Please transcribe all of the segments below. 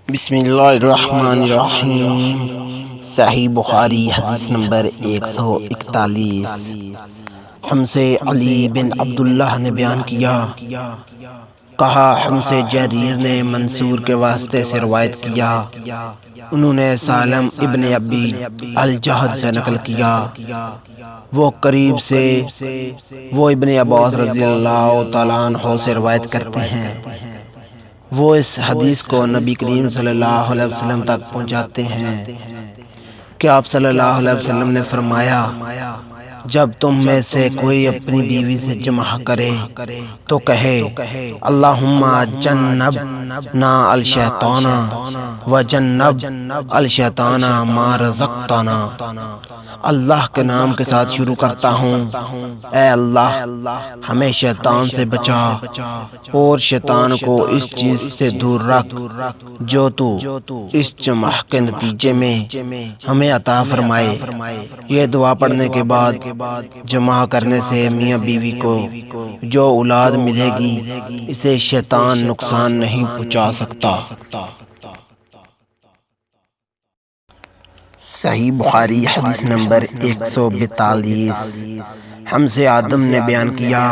بسم اللہ الرحمن الرحیم۔ صحیح بخاری حدیث نمبر 141۔ ہم سے علی بن عبداللہ نے بیان کیا، کہا ہم سے جریر نے منصور کے واسطے سے روایت کیا، انہوں نے سالم ابن ابی الجہد سے نقل کیا، وہ قریب سے وہ ابن عباس رضی اللہ تعالیٰ عنہ سے روایت کرتے ہیں۔ وہ اس حدیث کو نبی کریم صلی اللہ علیہ وسلم تک پہنچاتے ہیں کہ آپ صلی اللہ علیہ وسلم نے فرمایا، جب تم میں سے کوئی اپنی بیوی سے جمع کرے تو کہے اللہم جنبنا الشیطان وجنب الشیطان ما رزقتنا۔ اللہ کے نام کے ساتھ شروع کرتا ہوں، اے اللہ ہمیں شیطان سے بچا اور شیطان کو اس چیز سے دور رکھ جو تو اس جمع کے نتیجے میں ہمیں عطا فرمائے۔ یہ دعا پڑھنے کے بعد جمع کرنے سے میاں بیوی کو جو اولاد ملے گی اسے شیطان نقصان نہیں پہنچا سکتا۔ صحیح بخاری حدیث نمبر 142۔ ہم سے آدم نے بیان کیا،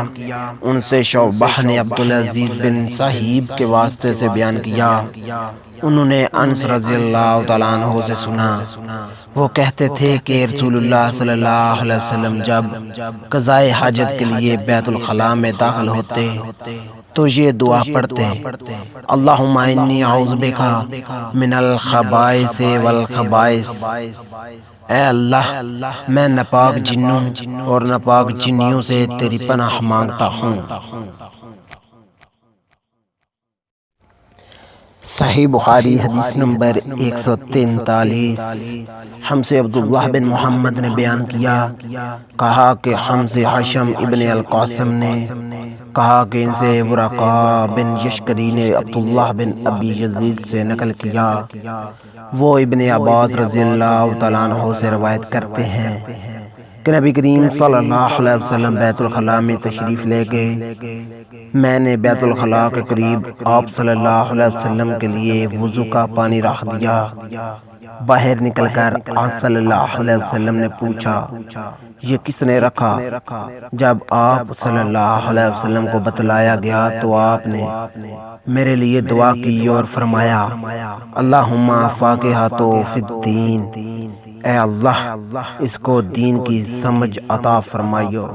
ان سے شعبہ نے عبدالعزیز بن صہیب کے واسطے سے بیان کیا، انہوں نے انس رضی اللہ تعالیٰ عنہ سے سنا، وہ کہتے تھے کہ رسول اللہ صلی اللہ علیہ وسلم جب قضائے حاجت کے لیے بیت الخلاء میں داخل ہوتے تو یہ دعا پڑھتے، اللہم انی اعوذ بک من الخبائث والخبائث۔ اے اللہ میں ناپاک جنوں اور ناپاک جنیوں سے تیری پناہ مانگتا ہوں۔ صحیح بخاری حدیث نمبر 143۔ ہم سے عبداللہ بن محمد نے بیان کیا، کہا کہ ہم سے حشم ابن القاسم نے کہا کہ ان سے ورقا بن یشکری نے عبداللہ بن ابی یزید سے نقل کیا، وہ ابن عباس رضی اللہ تعالیٰ عنہ سے روایت کرتے ہیں کہ نبی کریم صلی اللہ علیہ وسلم بیت الخلاء میں تشریف لے گئے، میں نے بیت الخلاء کے قریب آپ صلی اللہ علیہ وسلم کے لیے وضو کا پانی رکھ دیا، باہر نکل کر آپ صلی اللہ علیہ وسلم نے پوچھا یہ کس نے رکھا؟ جب آپ صلی اللہ علیہ وسلم کو بتلایا گیا تو آپ نے میرے لیے دعا کی اور فرمایا اللہم فاقہۃ فی الدین، اے اللہ اس کو دین کی سمجھ عطا فرمائیو۔